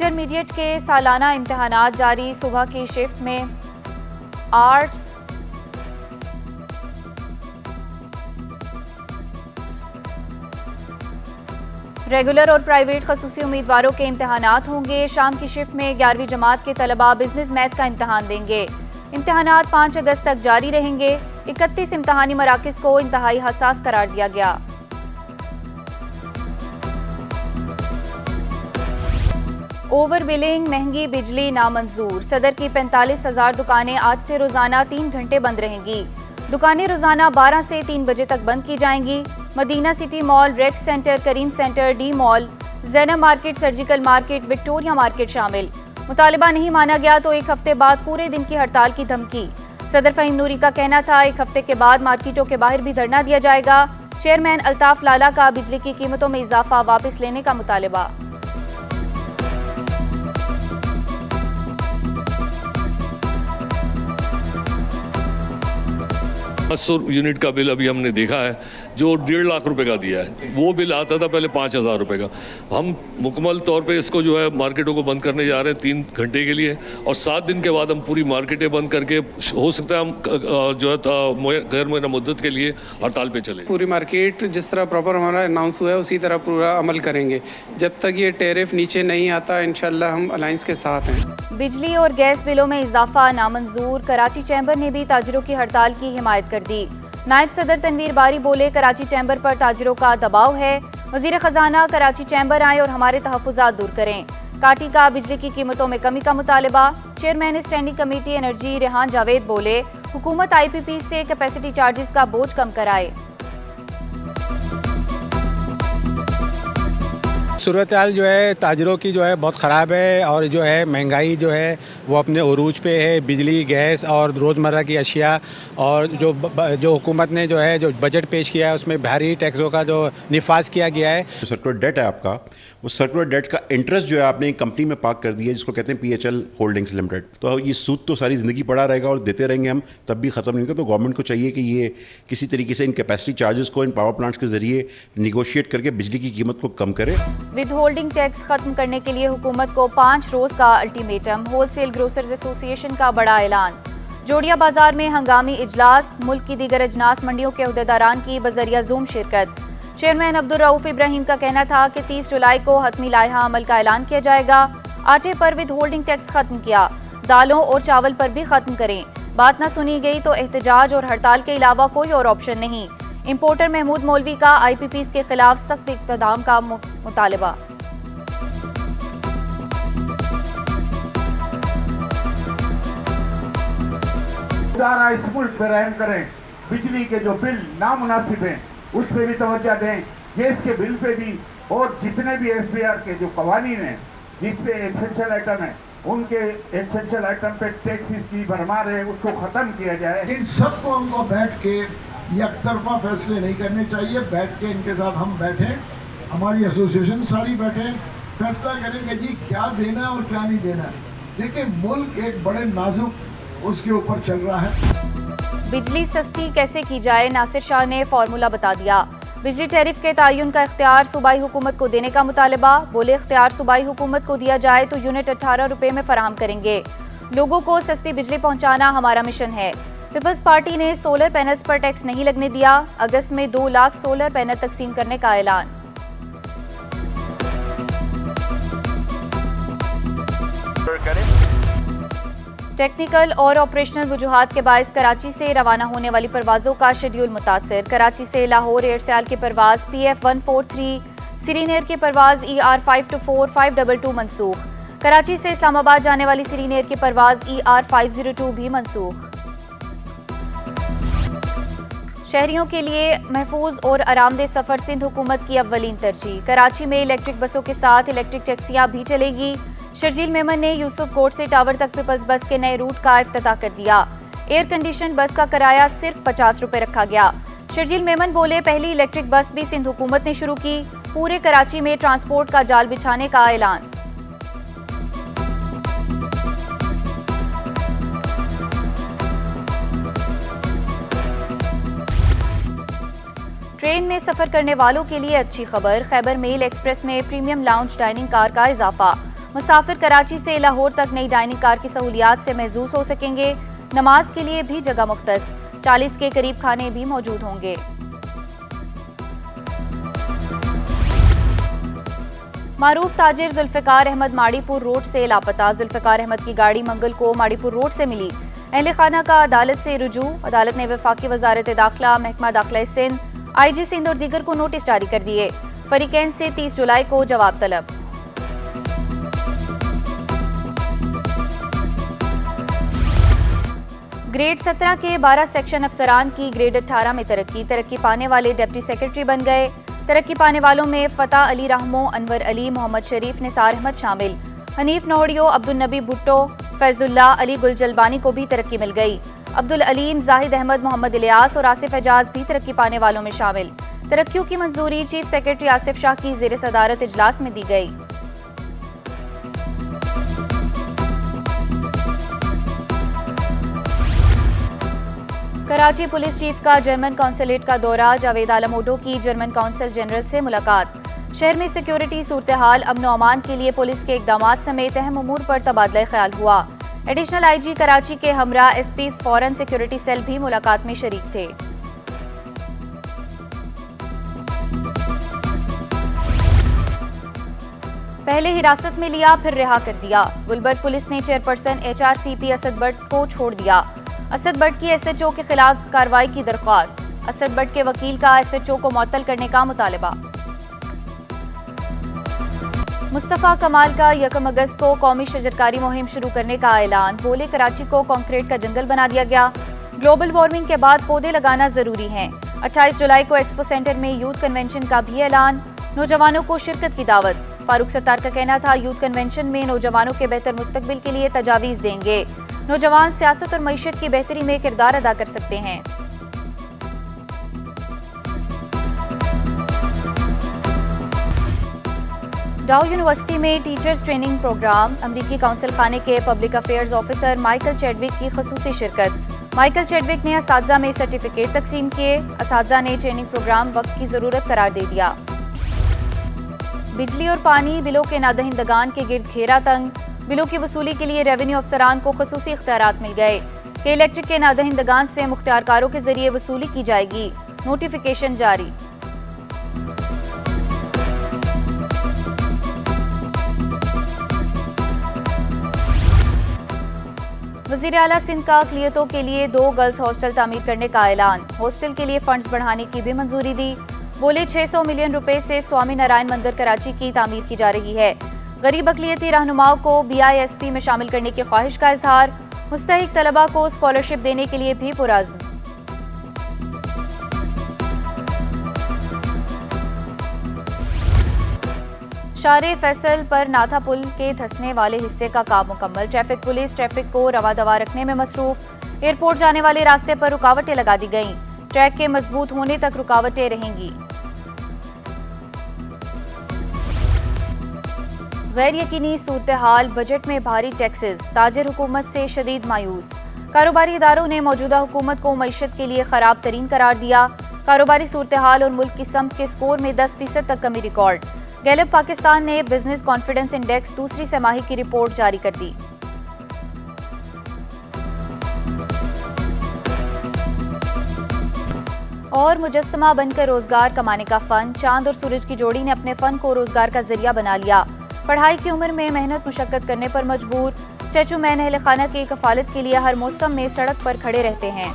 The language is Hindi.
इंटरमीडिएट के सालाना इम्तिहानात जारी। सुबह की शिफ्ट में आर्ट्स, रेगुलर और प्राइवेट खसूसी उम्मीदवारों के इम्तिहानात होंगे। शाम की शिफ्ट में 11वीं जमात के तलबा बिजनेस मैथ का इम्तिहान देंगे। इम्तिहानात 5 अगस्त तक जारी रहेंगे। 31 इम्तिहानी मराकिज़ को इंतहाई हसास करार दिया गया। ओवर बिलिंग, महंगी बिजली नामंजूर। सदर की 45,000 दुकानें आज से रोजाना 3 घंटे बंद रहेंगी। दुकानें रोजाना 12 से 3 बजे तक बंद की जाएंगी। Madina city mall, Rex centre, Karim centre, D mall, Zainab market, surgical market, Victoria market शामिल। मुतालिबा नहीं माना गया तो 1 हफ्ते बाद पूरे दिन की हड़ताल की धमकी। सदर फहीम नूरी का कहना था 1 हफ्ते के बाद मार्केटों के बाहर भी धरना दिया जाएगा। चेयरमैन अल्ताफ लाला का बिजली की कीमतों में इजाफा वापस लेने का मुतालिबा। यूनिट का बिल अभी हमने देखा है जो 1.5 लाख रुपए का दिया है। वो बिल आता था पहले 5,000 रुपए का। हम मुकम्मल तौर पे इसको जो है मार्केटों को बंद करने जा रहे हैं 3 घंटे के लिए, और 7 दिन के बाद हम पूरी मार्केटें बंद करके हो सकता है हम जो है गैर मुअय्यना मुद्दत के लिए हड़ताल पे चले। पूरी मार्केट जिस तरह प्रॉपर हमारा अनाउंस हुआ है उसी तरह पूरा अमल करेंगे। जब तक ये टैरिफ नीचे नहीं आता इंशाल्लाह हम अलायंस के साथ हैं। बिजली और गैस बिलों में इजाफा नामंजूर। कराची चैम्बर ने भी ताजिरों की हड़ताल की हिमायत कर दी। नायब सदर तनवीर बारी बोले कराची चैम्बर पर ताजिरों का दबाव है। वजीर खजाना कराची चैम्बर आए और हमारे तहफुजात दूर करें। काटी का बिजली की कीमतों में कमी का मुतालिबा। Chairman standing committee energy Rehan Javed बोले हुकूमत IPP से कैपेसिटी चार्जेस का बोझ कम कराए। सूरत हाल जो है ताजरों की जो है बहुत ख़राब है, और जो है महंगाई जो है वो अपने उरूज पे है। बिजली, गैस और रोज़मर्रा की अशिया, और जो हुकूमत ने जो है जो बजट पेश किया है उसमें भारी टैक्सों का जो निफाज किया गया है। जो सर्कुलर डेट है आपका, वो सर्कुलर डेट का इंटरेस्ट जो है आपने एक कंपनी में पार्क कर दिया है जिसको कहते हैं PHL होल्डिंग्स लिमिटेड। तो ये सूद तो सारी ज़िंदगी पड़ा रहेगा और देते रहेंगे हम, तब भी ख़त्म नहीं होगा। तो गवर्नमेंट को चाहिए कि ये किसी तरीके से इन कैपेसिटी चार्जेस को इन पावर प्लांट्स के ज़रिए निगोशिएट करके बिजली की कीमत को कम करे। विद होल्डिंग टैक्स खत्म करने के लिए हुकूमत को 5 रोज का अल्टीमेटम। होलसेल ग्रोसर्स एसोसिएशन का बड़ा ऐलान। जोड़िया बाजार में हंगामी इजलास। मुल्क की दीगर अजनास मंडियों के अहदेदारान की बजरिया जूम शिरकत। चेयरमैन अब्दुल रऊफ इब्राहिम का कहना था कि 30 जुलाई को हतमी लायहा अमल का ऐलान किया जाएगा। आटे पर विद होल्डिंग टैक्स खत्म किया। दालों और चावल पर भी खत्म करें। बात न सुनी गई तो एहतजाज और हड़ताल के अलावा कोई और ऑप्शन नहीं। इंपोर्टर महमूद मौलवी का IPPs के खिलाफ सख्त इक़्तिदाम का मुतालिबा। इस मुल्क पे रहम करें। बिजली के जो बिल नामुनासिब हैं उस पर भी तवज्जो दें, गैस के बिल पे भी, और जितने भी FBR के जो कवानीन हैं जिस पे एसेंशियल आइटम है उनके एसेंशियल आइटम पे टैक्सेस की भरमार है उसको ख़त्म किया जाए। इन सबको हमको बैठ के एक तरफा फैसले नहीं करने चाहिए। बैठ के इनके साथ हम बैठें, हमारी एसोसिएशन सारी बैठें, फैसला करेंगे जी क्या देना है और क्या नहीं देना है। देखिए मुल्क एक बड़े नाजुक उसके ऊपर चल रहा है। बिजली सस्ती कैसे की जाए, नासिर शाह ने फार्मूला बता दिया। बिजली टैरिफ के तयन का इख्तियार सूबाई हुकूमत को देने का मुतालिबा। बोले इख्तियार सूबाई हुकूमत को दिया जाए तो यूनिट 18 रुपए में फराहम करेंगे। लोगों को सस्ती बिजली पहुंचाना हमारा मिशन है। पीपल्स पार्टी ने सोलर पैनल्स पर टैक्स नहीं लगने दिया। अगस्त में 2 लाख सोलर पैनल तकसीम करने का ऐलान। टेक्निकल और ऑपरेशनल वजूहात के बायस कराची से रवाना होने वाली परवाज़ों का शेड्यूल मुतासर। कराची से लाहौर एयरसेल की परवाज़ PF143, सीरीन एयर की परवाज़ ER524 522 मनसूख। कराची से इस्लामाबाद जाने वाली सीरीन एयर की परवाज़ ER502 भी मनसूख। शहरियों के लिए महफूज और आरामदेह सफ़र सिंध हुकूमत की अव्वलीन तरजीह। कराची में इलेक्ट्रिक बसों के साथ इलेक्ट्रिक टैक्सियाँ भी चलेगी। शर्जील मेमन ने यूसुफ कोर्ट से टावर तक पीपल्स बस के नए रूट का इफ्तिताह कर दिया। एयर कंडीशन बस का किराया सिर्फ 50 रुपए रखा गया। शर्जील मेमन बोले पहली इलेक्ट्रिक बस भी सिंध हुकूमत ने शुरू की। पूरे कराची में ट्रांसपोर्ट का जाल बिछाने का ऐलान। ट्रेन में सफर करने वालों के लिए अच्छी खबर। खैबर मेल एक्सप्रेस में प्रीमियम लाउंज डाइनिंग कार का इजाफा। मुसाफिर कराची से लाहौर तक नई डाइनिंग कार की सहूलियात से महजूज हो सकेंगे। नमाज के लिए भी जगह मुख्तस, 40 के करीब खाने भी मौजूद होंगे। मारूफ ताजिर जुल्फिकार अहमद माड़ीपुर रोड से लापता। जुल्फिकार अहमद की गाड़ी मंगल को माड़ीपुर रोड से मिली। अहले खाना का अदालत से रुजू। अदालत ने वफाकी वजारत दाखिला, महकमा दाखिला सिंध, IG सिंध और दीगर को नोटिस जारी कर दिए। फरीकैन से 30 जुलाई को जवाब तलब। ग्रेड 17 के 12 सेक्शन अफसरान की ग्रेड 18 में तरक्की पाने वाले डिप्टी सेक्रेटरी बन गए। तरक्की पाने वालों में फता अली रहमो, अनवर अली, मोहम्मद शरीफ, निसार अहमद शामिल। हनीफ नौड़ियो, अब्दुल नबी भुट्टो, फैजुल्ला, अली गुलजलबानी को भी तरक्की मिल गई। अब्दुल अलीम, जाहिद अहमद, मोहम्मद इलियास और आसिफ एजाज भी तरक्की पाने वालों में शामिल। तरक्कियों की मंजूरी चीफ सेक्रेटरी आसिफ शाह की ज़ेर सदारत इजलास में दी गई। कराची पुलिस चीफ का जर्मन कौंसलेट का दौरा। जावेद आलम ओडो की जर्मन कौंसल जनरल से मुलाकात। शहर में सिक्योरिटी सूरत हाल, अमन और अमान के लिए पुलिस के इकदामात समेत अहम उमूर पर तबादला ख्याल हुआ। एडिशनल IG कराची के हमरा SP फॉरेन सिक्योरिटी सेल भी मुलाकात में शरीक थे। पहले हिरासत में लिया फिर रिहा कर दिया। गुलबर्ग पुलिस ने चेयरपर्सन HRCP असद बट को छोड़ दिया। असद बट की SHO के खिलाफ कार्रवाई की दरख्वास्त। असद बट के वकील का SHO को मुअत्तल करने का मुतालबा। मुस्तफ़ा कमाल का 1 अगस्त को कौमी शजरकारी मुहिम शुरू करने का ऐलान। बोले कराची को कंक्रीट का जंगल बना दिया गया। ग्लोबल वार्मिंग के बाद पौधे लगाना जरूरी है। 28 जुलाई को एक्सपो सेंटर में यूथ कन्वेंशन का भी ऐलान। नौजवानों को शिरकत की दावत। फारूक सत्तार का कहना था यूथ कन्वेंशन में नौजवानों के बेहतर मुस्तकबिल के लिए तजावीज़ देंगे। नौजवान सियासत और मईशत की बेहतरी में किरदार अदा कर सकते हैं। डाउ यूनिवर्सिटी में टीचर्स ट्रेनिंग प्रोग्राम। अमरीकी काउंसिल खाने के public affairs officer Michael Chadwick की खसूसी शिरकत। माइकल चैडविक ने असातिज़ा में सर्टिफिकेट तकसीम किए। असातिज़ा ने ट्रेनिंग प्रोग्राम वक्त की ज़रूरत करार दे दिया। बिजली और पानी बिलों के नादहिंदगान के गिर्द घेरा तंग। बिलों की वसूली के लिए रेवेन्यू अफसरान को खसूसी इख्तियारात मिल गए कि इलेक्ट्रिक के नादहिंदगान से मुख्तियारकारों के जरिए वसूली की जाएगी। नोटिफिकेशन जारी। वज़ीर आला सिंध का अक़लियतों के लिए 2 गर्ल्स हॉस्टल तामीर करने का ऐलान। हॉस्टल के लिए फंड्स बढ़ाने की भी मंजूरी दी। बोले 600 मिलियन रुपए से स्वामी नारायण मंदिर कराची की तामीर की जा रही है। गरीब अक़लियती रहनुमाओं को BISP में शामिल करने की ख्वाहिश का इजहार। मुस्तहिक तलबा को स्कॉलरशिप देने के लिए भी पुरअज़्म। शारे फैसल पर नाथा पुल के धंसने वाले हिस्से का काम मुकम्मल। ट्रैफिक पुलिस ट्रैफिक को रवा दवा रखने में मसरूफ। एयरपोर्ट जाने वाले रास्ते पर रुकावटें लगा दी गईं। ट्रैक के मजबूत होने तक रुकावटें रहेंगी। गैर यकीनी सूरत हाल, बजट में भारी टैक्सेस। ताजिर हुकूमत से शदीद मायूस। कारोबारी इदारों ने मौजूदा हुकूमत को मईशत के लिए खराब तरीन करार दिया। कारोबारी सूरत हाल और मुल्क की समत के स्कोर में 10% तक कमी रिकॉर्ड। गैलप पाकिस्तान ने बिजनेस कॉन्फिडेंस इंडेक्स दूसरी तिमाही की रिपोर्ट जारी कर दी। और मुजस्समा बनकर रोजगार कमाने का फन। चांद और सूरज की जोड़ी ने अपने फन को रोजगार का जरिया बना लिया। पढ़ाई की उम्र में मेहनत मुशक्कत करने पर मजबूर। स्टैचू मैन अहले खाना की कफालत के लिए हर मौसम में सड़क पर खड़े रहते हैं।